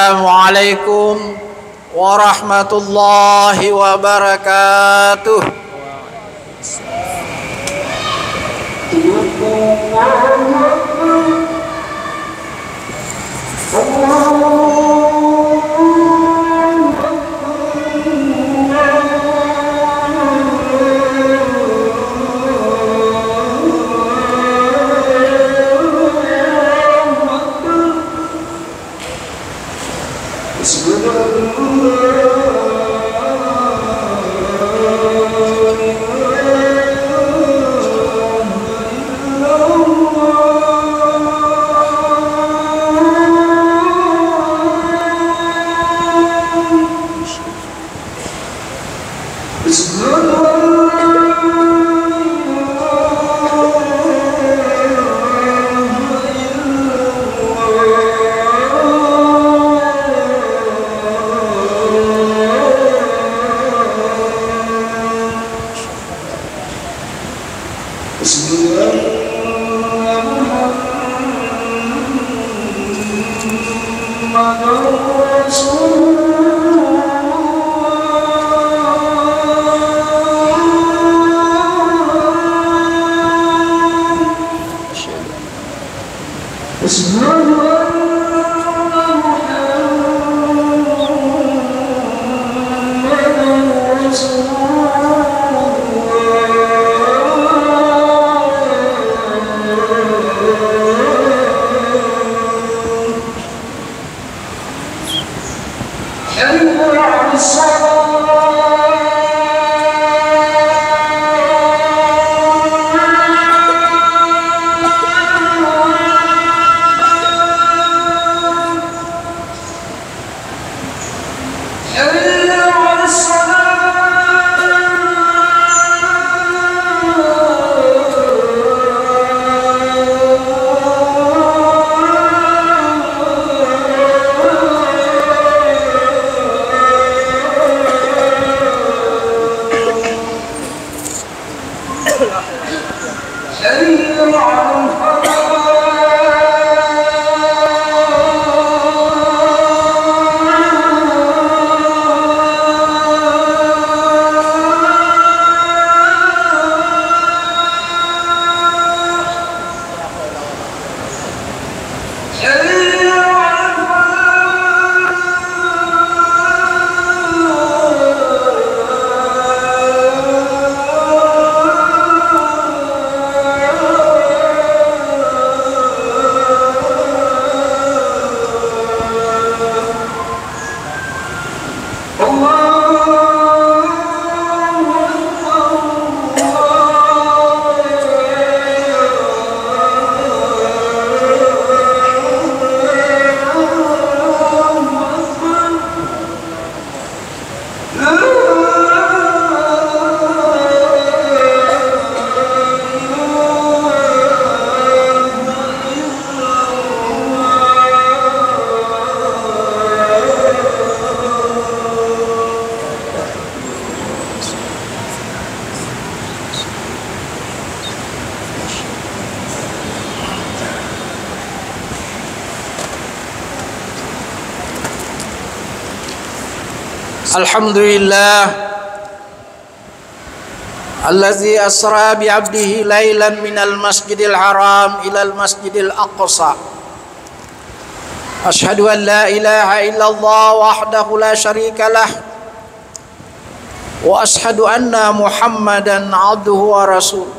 Assalamualaikum warahmatullahi wabarakatuh. Alhamdulillah allazi asra bi 'abdihi lailan minal masjidil haram ilal masjidil aqsa. Ashhadu an la ilaha illallah wahdahu la syarika lah wa ashhadu anna Muhammadan 'abduhu wa rasul.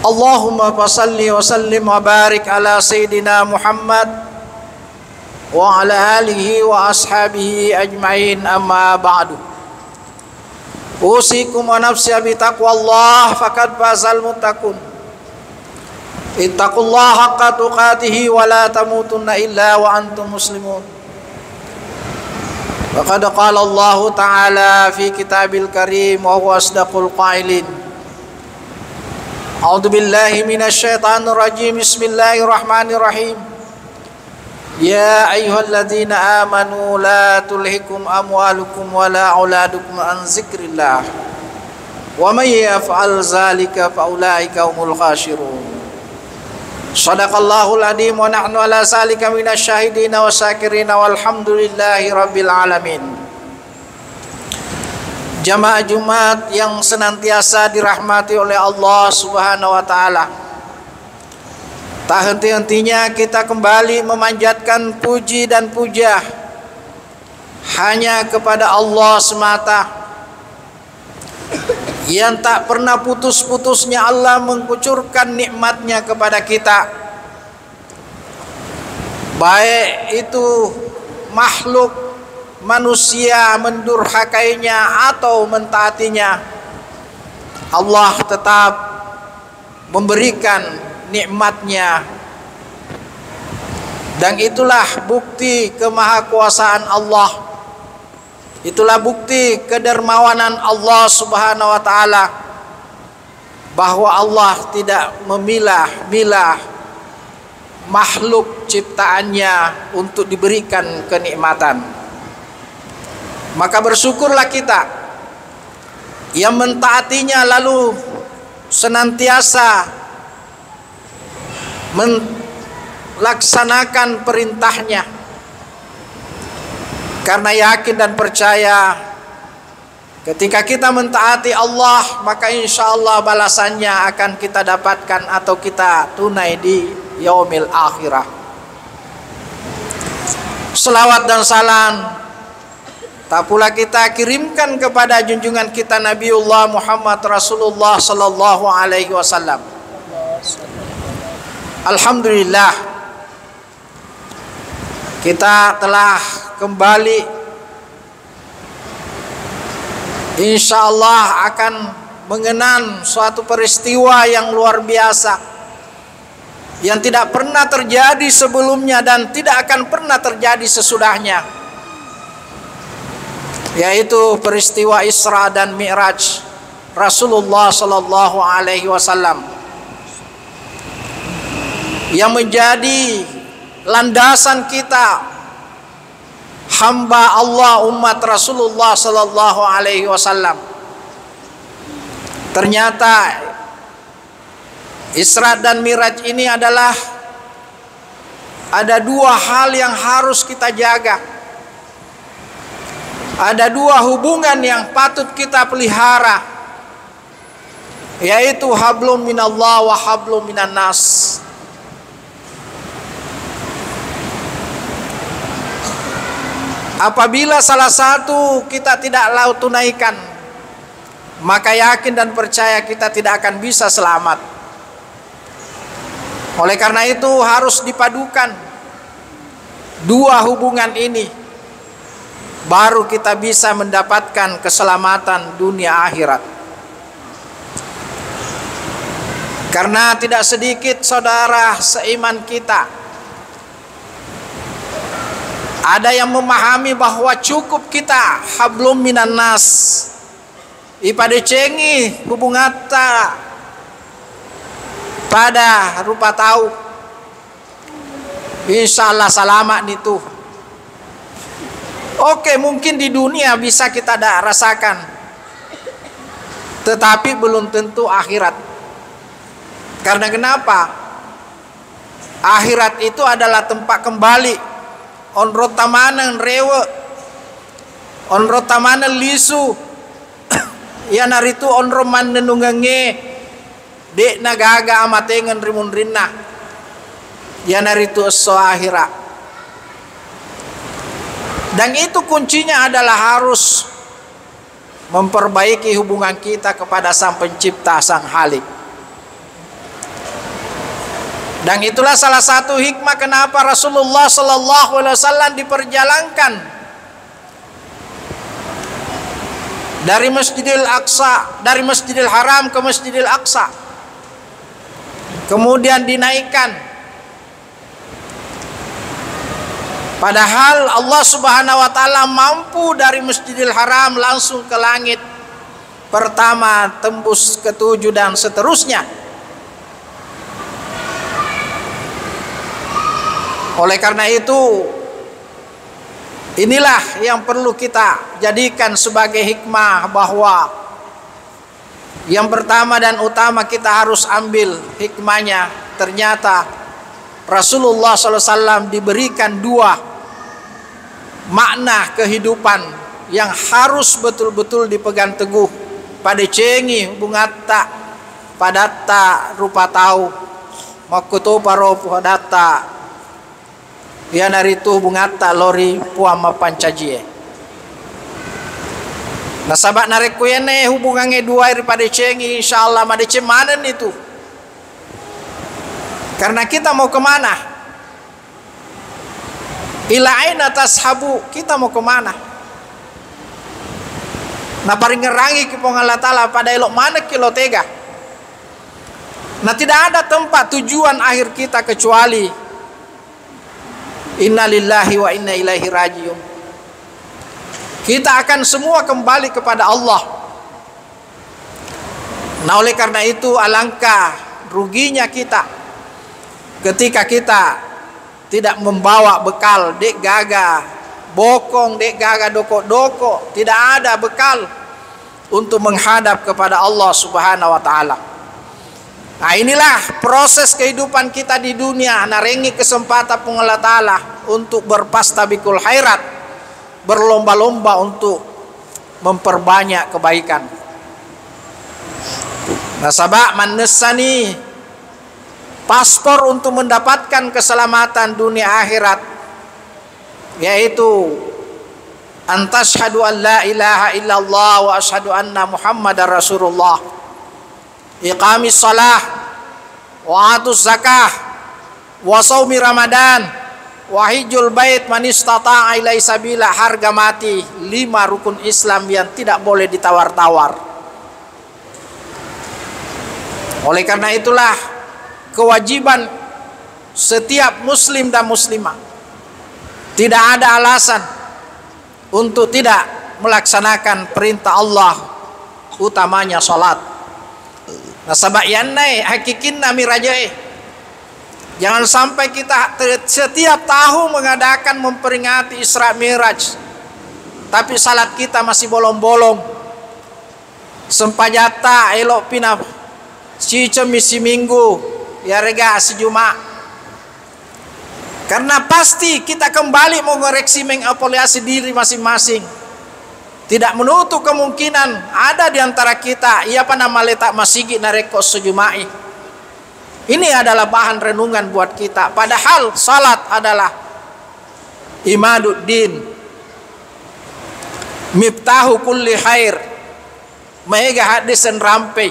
Allahumma fassalli wa sallim wa barik ala sayyidina Muhammad wa ala alihi wa ashabihi ajma'in, amma ba'du. Usikum wa nafsi bi taqwallah faqad fazal muttaqun. Ittaqullaha haqqa tuqatih wa la tamutunna illa wa antum muslimun. Wa qad qala Allah ta'ala fi kitabil karim wa huwa asdaqul qailin. A'udzu billahi minasy syaithanir rajim. Bismillahirrahmanirrahim. Ya ayyuhalladzina amanu la tulhikum amwalukum wala auladukum an zikrillah wa may yaf'al zalika fa ulaika humul khasirun. Shadaqallahul adzim wa nahnu ala zalika minasyahidina wa syakirina walhamdulillahi rabbil alamin. Jamaah Jumat yang senantiasa dirahmati oleh Allah Subhanahu wa taala. Tak henti-hentinya kita kembali memanjatkan puji dan puja hanya kepada Allah semata, yang tak pernah putus-putusnya Allah mengucurkan nikmatnya kepada kita, baik itu makhluk manusia mendurhakainya atau mentaatinya. Allah tetap memberikan nikmatnya, dan itulah bukti kemahakuasaan Allah. Itulah bukti kedermawanan Allah Subhanahu wa taala, bahwa Allah tidak memilah-milah makhluk ciptaannya untuk diberikan kenikmatan. Maka bersyukurlah kita yang mentaatinya lalu senantiasa melaksanakan perintahnya, karena yakin dan percaya ketika kita mentaati Allah, maka insya Allah balasannya akan kita dapatkan atau kita tunai di yaumil akhirah. Selawat dan salam tak pula kita kirimkan kepada junjungan kita Nabiullah Muhammad Rasulullah sallallahu alaihi wasallam. Alhamdulillah, kita telah kembali insya Allah akan mengenang suatu peristiwa yang luar biasa, yang tidak pernah terjadi sebelumnya dan tidak akan pernah terjadi sesudahnya, yaitu peristiwa Isra dan Mi'raj Rasulullah sallallahu alaihi wasallam, yang menjadi landasan kita hamba Allah umat Rasulullah sallallahu alaihi wasallam. Ternyata Isra dan Mi'raj ini adalah ada dua hal yang harus kita jaga. Ada dua hubungan yang patut kita pelihara, yaitu hablum minallah wa hablum minan nas. Apabila salah satu kita tidak laut tunaikan, maka yakin dan percaya kita tidak akan bisa selamat. Oleh karena itu harus dipadukan dua hubungan ini, baru kita bisa mendapatkan keselamatan dunia akhirat. Karena tidak sedikit saudara seiman kita ada yang memahami bahwa cukup kita hablum minan nas, ipade cengi hubungata pada rupa tahu insyaallah selamat itu. Oke, mungkin di dunia bisa kita rasakan, tetapi belum tentu akhirat. Karena kenapa? Akhirat itu adalah tempat kembali. Onro tamanan rewe, onro tamanan lisu, ya naritu onro man nenungange, dek nagaga amatengan rimun rinna, ya naritu so akhirat. Dan itu kuncinya adalah harus memperbaiki hubungan kita kepada Sang Pencipta, Sang Halik. Dan itulah salah satu hikmah kenapa Rasulullah sallallahu alaihi wasallam diperjalankan dari Masjidil Aqsa, dari Masjidil Haram ke Masjidil Aqsa, kemudian dinaikkan. Padahal Allah Subhanahu wa taala mampu dari Masjidil Haram langsung ke langit pertama, tembus ke-7 dan seterusnya. Oleh karena itu, inilah yang perlu kita jadikan sebagai hikmah, bahwa yang pertama dan utama kita harus ambil hikmahnya. Ternyata Rasulullah SAW diberikan dua makna kehidupan yang harus betul-betul dipegang teguh. Pada cengi bungatta padatta rupa tahu makuto paro puhadatta ya naritu bungatta lori puama pancajie. Nah sabak narekuyene hubungannya dua daripada cengi insyaallah madece manen itu. Karena kita mau kemana? Ila aina tashabu, kita mau kemana? Nah paling ngerangi kipong Allah Ta'ala pada elok mana kilo tega. Nah tidak ada tempat tujuan akhir kita kecuali inna lillahi wa inna ilaihi rajiun. Kita akan semua kembali kepada Allah. Nah oleh karena itu alangkah ruginya kita ketika kita tidak membawa bekal dek gaga bokong dek gaga doko-doko, tidak ada bekal untuk menghadap kepada Allah Subhanahu wa taala. Nah inilah proses kehidupan kita di dunia, narengi kesempatan pun Allah taala untuk berpastabikul khairat, berlomba-lomba untuk memperbanyak kebaikan. Nah sabak manesani paspor untuk mendapatkan keselamatan dunia akhirat, yaitu antashhadu an la ilaha illallah wa ashhadu anna muhammadar rasulullah, iqamis salah wa atus zakah wa shaumi ramadan wa hijjul bait man istata'a ilaihi sabila. Harga mati 5 rukun Islam yang tidak boleh ditawar-tawar. Oleh karena itulah kewajiban setiap muslim dan muslimah, tidak ada alasan untuk tidak melaksanakan perintah Allah, utamanya salat. Nah sabak yanai hakikin nami rajai. Jangan sampai kita setiap tahun mengadakan memperingati Isra Miraj, tapi salat kita masih bolong-bolong. Sempajata elok pina misi minggu ya rega si Jumat. Karena pasti kita kembali mengoreksi mengevaluasi diri masing-masing. Tidak menutup kemungkinan ada di antara kita ia nama letak masigi nareko sejumai. Ini adalah bahan renungan buat kita. Padahal salat adalah imaduddin, miftahu kulli khair. Mega hadisen rampe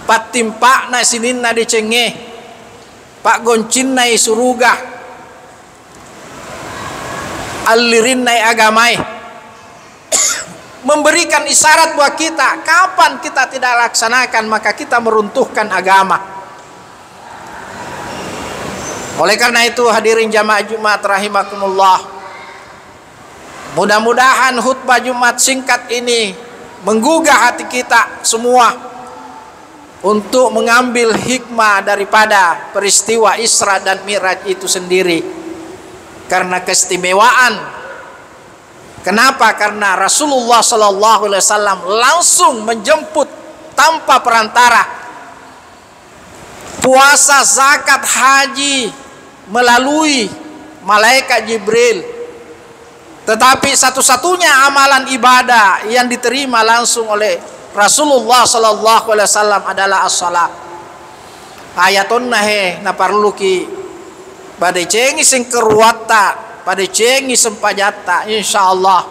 patimpa na sininna dicenge Pak goncin nai suruga alirin nai agamai, memberikan isyarat buat kita kapan kita tidak laksanakan maka kita meruntuhkan agama. Oleh karena itu hadirin jamaah Jumat rahimakumullah, mudah-mudahan khutbah Jumat singkat ini menggugah hati kita semua untuk mengambil hikmah daripada peristiwa Isra dan Mi'raj itu sendiri. Karena keistimewaan. Kenapa? Karena Rasulullah SAW langsung menjemput tanpa perantara. Puasa, zakat, haji melalui malaikat Jibril. Tetapi satu-satunya amalan ibadah yang diterima langsung oleh Rasulullah sallallahu alaihi wasallam adalah as-salat. Ayatun nahe na parluki pada cengi sing keruata, pada cengi sempajata insyaallah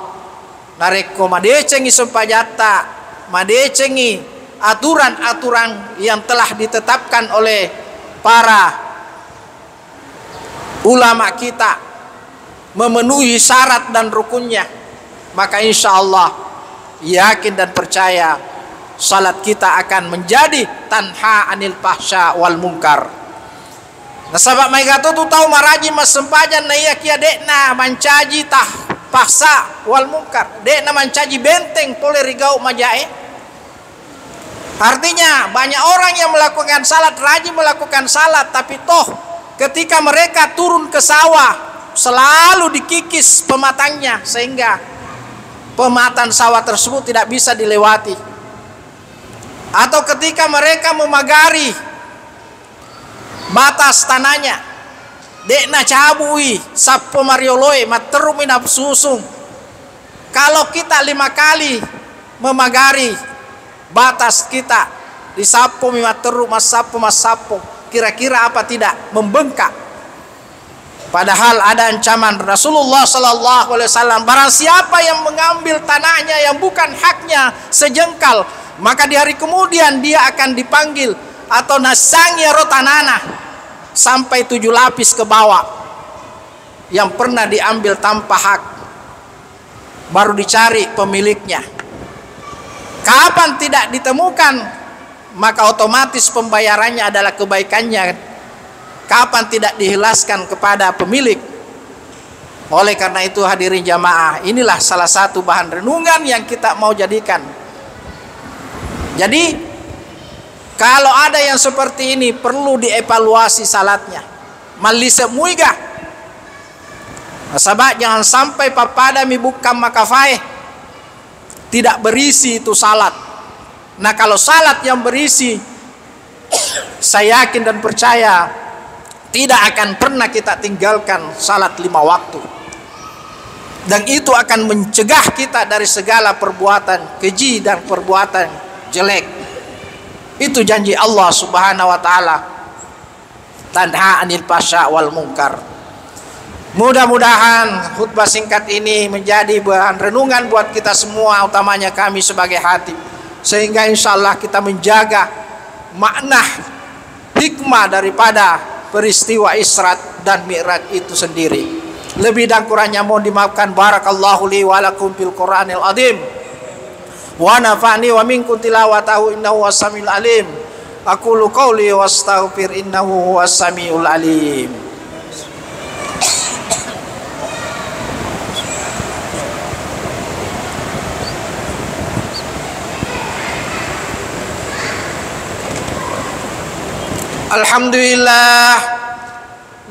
nareko made cengi sempajata, made cengi aturan-aturan yang telah ditetapkan oleh para ulama kita memenuhi syarat dan rukunnya, maka insyaallah yakin dan percaya salat kita akan menjadi tanha anil fahsya wal munkar. Nah sabab mai gato tu tahu maraji mas sempajan na iya kia dekna mancaji tah paksa wal munkar, dekna mancaji benteng pole rigau majae. Artinya banyak orang yang melakukan salat, rajin melakukan salat, tapi toh ketika mereka turun ke sawah selalu dikikis pematangnya sehingga pematang sawah tersebut tidak bisa dilewati. Atau ketika mereka memagari batas tanahnya dekna cabui sappo marioloi materu minap susung. Kalau kita 5 kali memagari batas kita disapu materu masapu, kira-kira apa tidak membengkak? Padahal ada ancaman Rasulullah sallallahu alaihi wasallam, barang siapa yang mengambil tanahnya yang bukan haknya sejengkal, maka di hari kemudian dia akan dipanggil atau nasangnya rotanana sampai 7 lapis ke bawah yang pernah diambil tanpa hak, baru dicari pemiliknya. Kapan tidak ditemukan, maka otomatis pembayarannya adalah kebaikannya. Kapan tidak dihilaskan kepada pemilik. Oleh karena itu hadirin jamaah, inilah salah satu bahan renungan yang kita mau jadikan. Jadi kalau ada yang seperti ini perlu dievaluasi salatnya. Malisa muiga. Sabab jangan sampai papada mibukam makafai tidak berisi itu salat. Nah kalau salat yang berisi, saya yakin dan percaya tidak akan pernah kita tinggalkan salat 5 waktu. Dan itu akan mencegah kita dari segala perbuatan keji dan perbuatan jelek. Itu janji Allah Subhanahu wa taala. Tanha 'anil fasya wal munkar. Mudah-mudahan khutbah singkat ini menjadi bahan renungan buat kita semua, utamanya kami sebagai khatib, sehingga insyaallah kita menjaga makna hikmah daripada peristiwa Isra dan Mi'raj itu sendiri. Lebih dan kurangnya mohon dimaafkan. Barakallahu li wa lakum fil Qur'anil azim wa nafa'ni wa minkum tilawatahu innahu was-samiul alim. Aqulu qawli wastaghfir innahu was-samiul alim. Alhamdulillah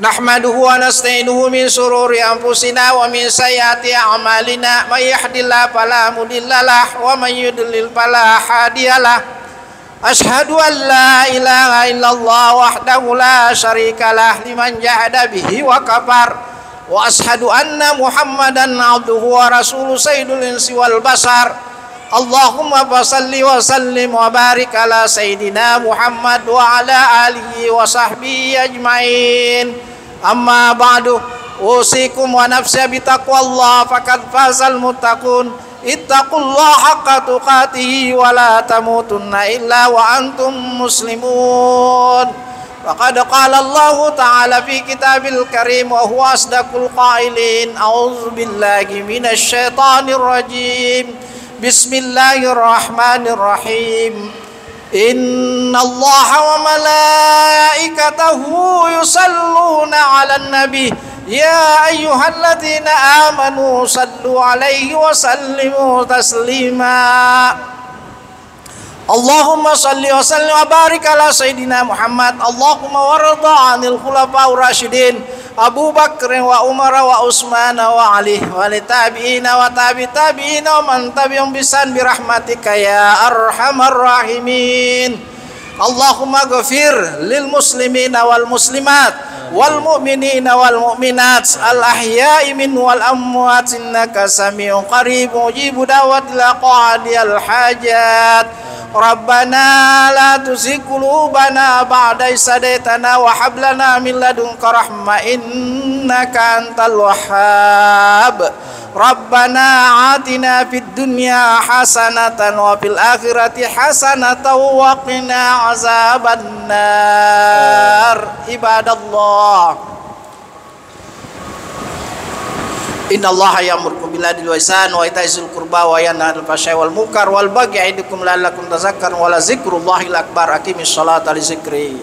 nahmaduhu wa nasta'inuhu min sururi anfusina wa min sayyiati a'malina may yahdihillahu fala mudhillalah wa may yudlil fala hadiyalah. Asyhadu an la ilaha illallah wahdahu la syarikalah liman jahada bihi wa kafar, wa asyhadu anna Muhammadan abduhu wa rasuluhu sayyidul insi wal basar. Allahumma basalli wa sallim wa barik ala Sayyidina Muhammad wa ala alihi wa sahbihi ajmain. Amma ba'du, usikum wa nafsi bitaqwallah faqad fazal muttaqun. Ittaqullaha haqqa tuqatih wa la tamutunna illa wa antum muslimun. Faqad qala Allah ta'ala fi kitabil karim wa huwa asdaqul qailin. A'udzu billahi minasy syaithanir rajim. Bismillahirrahmanirrahim. Innallaha wa malaikatahu yusalluna 'alan nabi ya ayyuhalladzina amanu sallu 'alaihi wa sallimu taslima. Allahumma salli wa sallim wa barik ala Sayyidina Muhammad. Allahumma warda 'anil khulafa'ur rasyidin Abu Bakr wa Umar wa Utsman wa Ali wa tabi'ina wa tabi'ina wa man tabi'um bisan birahmatika ya arhamar rahimin. Allahumma ghafir lil muslimina wal muslimat wal mu'minina wal mu'minat al ahya'i min wal amwat innaka sami'un qarib mujibu da'watil qadiyal hajat. Rabbana la tuzigh qulubana ba'da idh hadaytana wa hab lana min ladunka rahmah innaka antal wahhab. Rabbana atina fid dunya hasanatan wa fil akhirati hasanatan wa qina azabannar. Ibadallah, innallaha ya'murukum bil adli wal ihsani wa ita'i dzil qurba wa yanha 'anil fahsya'i wal munkar wal baghi ya'idukum la'allakum tadhakkarun wa la dzikrullahil akbar. Aqimis sholata li dzikri.